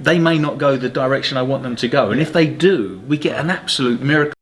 they may not go the direction I want them to go. And if they do, we get an absolute miracle.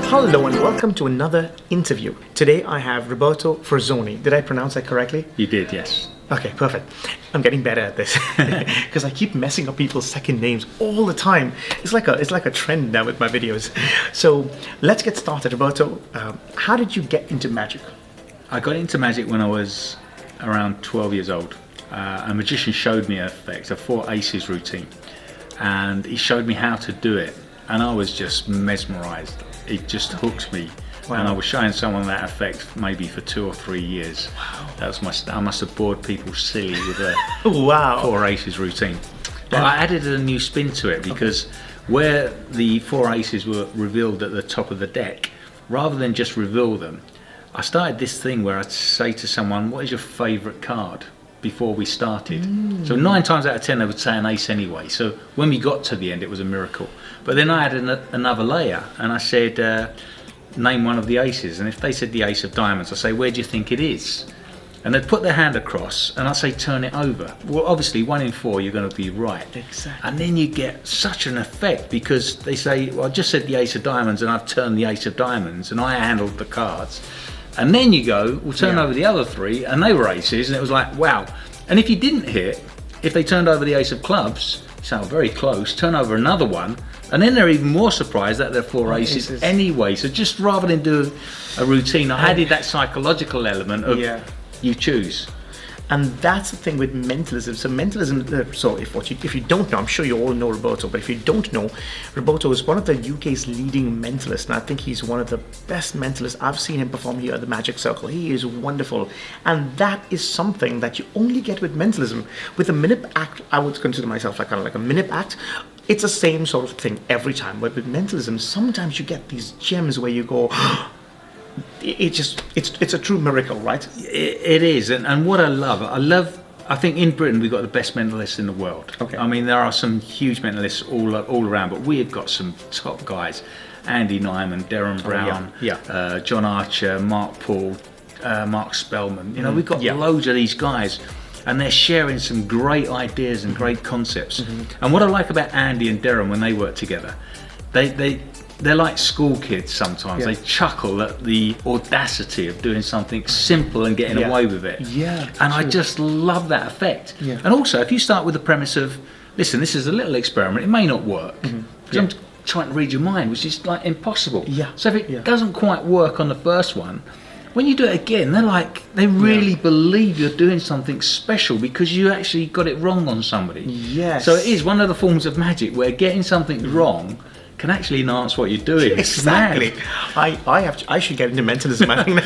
Hello and welcome to another interview. Today I have Roberto Forzoni. Did I pronounce that correctly? You did, yes. Okay, perfect. I'm getting better at this because I keep messing up people's second names all the time. It's like a trend now with my videos. So let's get started. Roberto, how did you get into magic? I got into magic when I was around 12 years old. A magician showed me an effect, a 4 aces routine, and he showed me how to do it, and I was just mesmerized. It just hooked me. Wow. And I was showing someone that effect maybe for 2 or 3 years. Wow. That was I must have bored people silly with a wow. 4 aces routine. But I added a new spin to it because where the 4 aces were revealed at the top of the deck, rather than just reveal them, I started this thing where I'd say to someone, what is your favourite card? Before we started. So 9 times out of 10 they would say an ace anyway. So when we got to the end it was a miracle. But then I added another layer and I said, name one of the aces. And if they said the ace of diamonds, I say, where do you think it is? And they'd put their hand across and I say, turn it over. Well, obviously 1 in 4 you're going to be right. Exactly. And then you get such an effect because they say, well, I just said the ace of diamonds and I've turned the ace of diamonds and I handled the cards. And then you go, we'll turn over the other 3 and they were aces, and it was like, wow. And if you didn't hit, if they turned over the ace of clubs, so very close, turn over another one, and then they're even more surprised that they're 4 aces anyway. So just rather than do a routine, I added that psychological element of you choose. And that's the thing with mentalism. So mentalism, so if you don't know, I'm sure you all know Roberto, but if you don't know, Roberto is one of the UK's leading mentalists, and I think he's one of the best mentalists. I've seen him perform here at the Magic Circle. He is wonderful. And that is something that you only get with mentalism. With a minute act, I would consider myself like kind of like a minute act. It's the same sort of thing every time. But with mentalism, sometimes you get these gems where you go, it's a true miracle, right? It is, and what I think in Britain we've got the best mentalists in the world. Okay. I mean, there are some huge mentalists all around, but we've got some top guys: Andy Nyman, Darren Brown, John Archer, Mark Paul, Mark Spellman. You know, we've got loads of these guys, and they're sharing some great ideas and great concepts. And what I like about Andy and Darren when they work together, they're like school kids sometimes. They chuckle at the audacity of doing something simple and getting away with it. And I just love that effect. And also, if you start with the premise of, listen, this is a little experiment, it may not work. Because I'm trying to read your mind, which is like impossible. So if it doesn't quite work on the first one, when you do it again, they really believe you're doing something special because you actually got it wrong on somebody. So it is one of the forms of magic where getting something wrong can actually enhance what you're doing. Exactly. I should get into mentalism, I think.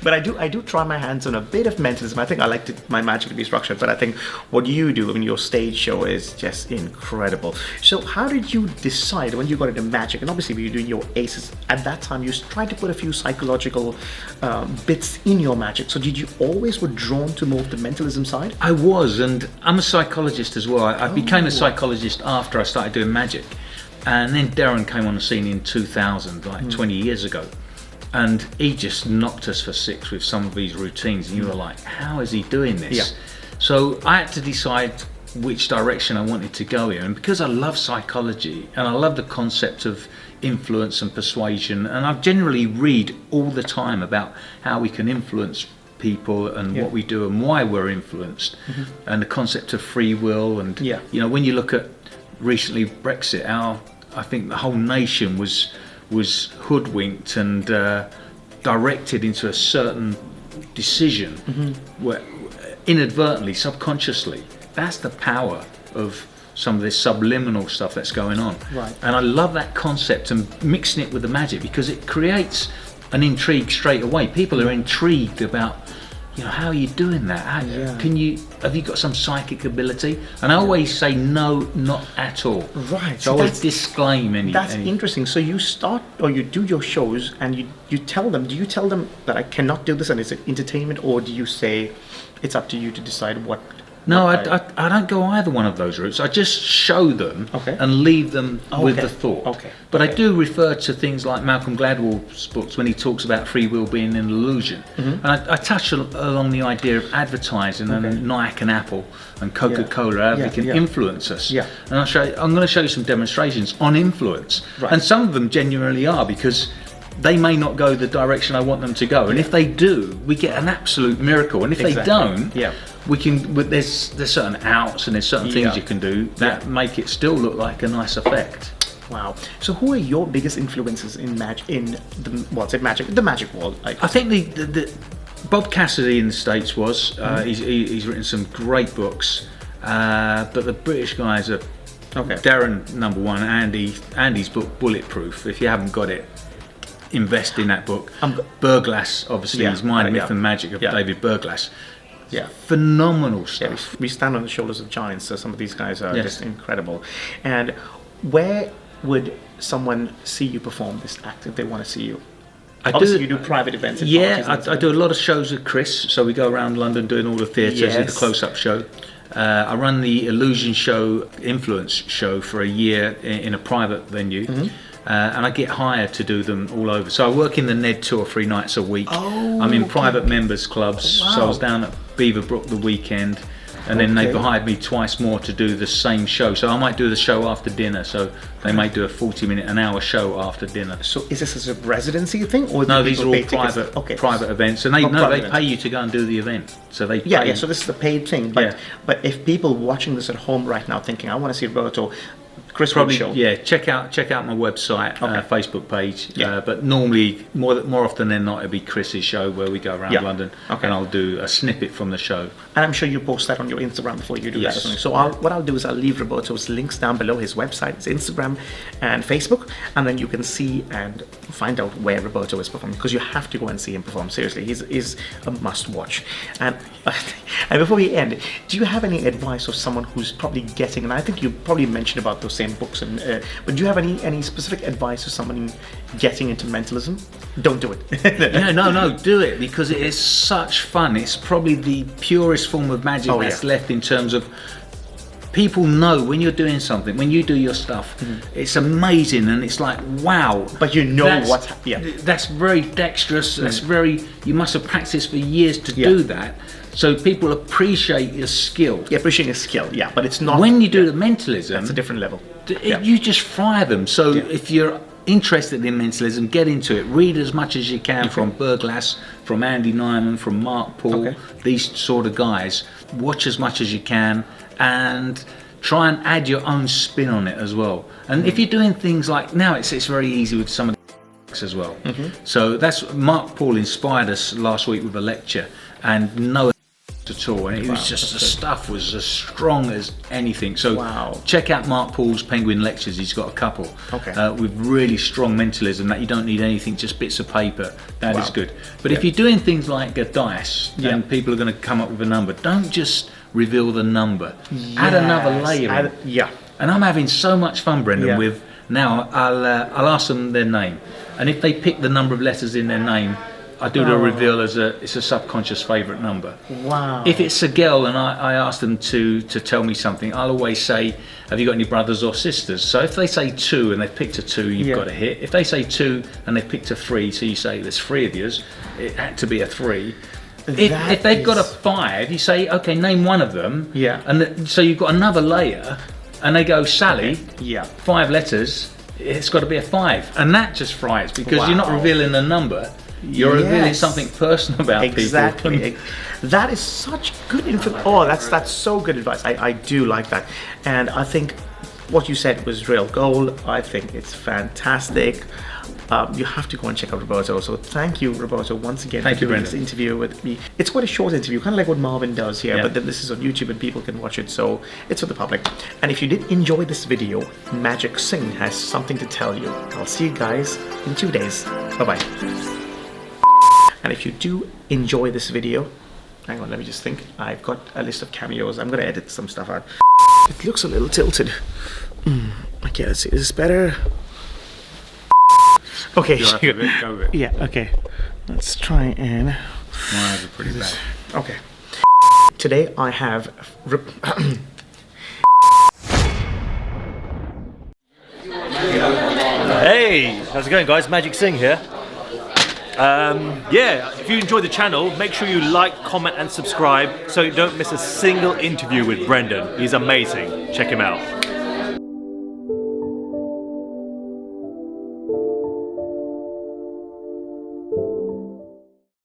But I do try my hands on a bit of mentalism. I think I like my magic to be structured, but I think what you do in your stage show is just incredible. So how did you decide when you got into magic? And obviously when you're doing your aces, at that time you tried to put a few psychological bits in your magic. So did you always were drawn to more of the mentalism side? I was, and I'm a psychologist as well. I became a psychologist after I started doing magic. And then Darren came on the scene in 2000, like 20 years ago. And he just knocked us for 6 with some of these routines. And you were like, how is he doing this? So I had to decide which direction I wanted to go in. And because I love psychology and I love the concept of influence and persuasion, and I generally read all the time about how we can influence people and what we do and why we're influenced, and the concept of free will. And you know, when you look at recently Brexit, I think the whole nation was hoodwinked and directed into a certain decision, where inadvertently, subconsciously. That's the power of some of this subliminal stuff that's going on. And I love that concept and mixing it with the magic because it creates an intrigue straight away. People are intrigued about, you know, how are you doing that? Have you got some psychic ability? And I always say no, not at all. So I always disclaim any. That's interesting. So you start or you do your shows and you tell them. Do you tell them that I cannot do this and it's entertainment, or do you say it's up to you to decide what No, I don't go either one of those routes. I just show them and leave them with the thought. But I do refer to things like Malcolm Gladwell's books when he talks about free will being an illusion. And I touch along the idea of advertising and Nike and Apple and Coca-Cola, how they can influence us. And I'm going to show you some demonstrations on influence. And some of them genuinely are, because they may not go the direction I want them to go. And if they do, we get an absolute miracle. And if they don't, we can. There's certain outs and there's certain things you can do that make it still look like a nice effect. Wow. So who are your biggest influences in the magic world? I think the Bob Cassidy in the States was. He's written some great books, but the British guys are Darren #1, Andy's book Bulletproof. If you haven't got it, invest in that book. Berglass, obviously, is Mind, Myth and Magic of David Berglass. Phenomenal stuff. We stand on the shoulders of giants, so some of these guys are just incredible. And where would someone see you perform this act if they want to see you? Obviously, you do private events. I do a lot of shows with Chris, so we go around London doing all the theatres, the close-up show. I run the Illusion Show, Influence Show for a year in a private venue. And I get hired to do them all over. So I work in the Ned 2 or 3 nights a week. I'm in private members clubs. So I was down at Beaverbrook the weekend, and then they've hired me twice more to do the same show. So I might do the show after dinner. So they might do a 40-minute, an hour show after dinner. So is this a residency thing, or no? These are all private events, and they pay you to go and do the event. So they pay So this is the paid thing. But if people watching this at home right now thinking, I want to see Roberto, Chris probably show. Check out my website, Facebook page. But normally, more often than not, it'll be Chris's show where we go around London, and I'll do a snippet from the show. And I'm sure you post that on your Instagram before you do that or something. So what I'll do is I'll leave Roberto's links down below, his website, his Instagram and Facebook, and then you can see and find out where Roberto is performing, because you have to go and see him perform. Seriously, he's a must watch. And before we end, do you have any advice of someone who's probably getting, and I think you probably mentioned about those same books, but do you have any specific advice for someone getting into mentalism? Don't do it. No, do it, because it is such fun. It's probably the purest form of magic that's left, in terms of people know when you're doing something, when you do your stuff, it's amazing, and it's like, wow. But you know that's very dexterous. That's you must have practiced for years to do that. So people appreciate your skill. Yeah, appreciate your skill. Yeah, but it's not. When you do the mentalism, that's a different level. You just fire them. So if you're interested in mentalism, get into it. Read as much as you can from Berglass, from Andy Nyman, from Mark Paul, these sort of guys. Watch as much as you can, and try and add your own spin on it as well. And if you're doing things like, now it's very easy with some of the as well. So that's, Mark Paul inspired us last week with a lecture, and no at all, and it was just, the stuff was as strong as anything. So check out Mark Paul's Penguin lectures. He's got a couple with really strong mentalism that you don't need anything, just bits of paper. That is good. But if you're doing things like a dice and people are going to come up with a number, don't just reveal the number. Add another layer in. And I'm having so much fun, Brendan, with now I'll ask them their name, and if they pick the number of letters in their name, I do the reveal as it's a subconscious favourite number. Wow. If it's a girl and I ask them to tell me something, I'll always say, have you got any brothers or sisters? So if they say 2 and they've picked a 2, you've got a hit. If they say 2 and they've picked a 3, so you say there's 3 of yours, it had to be a 3. If they've got a 5, you say, okay, name one of them. And so you've got another layer, and they go, Sally, 5 letters, it's got to be a 5. And that just fries, because you're not revealing a number. You're revealing something personal about people. Exactly. That is such good info. Oh, that's so good advice. I do like that. And I think what you said was real gold. I think it's fantastic. You have to go and check out Roberto. So thank you, Roberto, once again for doing this interview with me. It's quite a short interview, kind of like what Marvin does here, but then this is on YouTube and people can watch it, so it's for the public. And if you did enjoy this video, Magic Singh has something to tell you. I'll see you guys in 2 days. Bye-bye. And if you do enjoy this video, hang on, let me just think. I've got a list of cameos. I'm going to edit some stuff out. It looks a little tilted. Okay, let's see. Is this better? Okay. Go with it. Yeah, okay. Let's try and... My eyes are pretty bad. Okay. today I have. Hey, how's it going, guys? Magic Singh here. Yeah, if you enjoy the channel, make sure you like, comment and subscribe so you don't miss a single interview with Brendan. He's amazing. Check him out.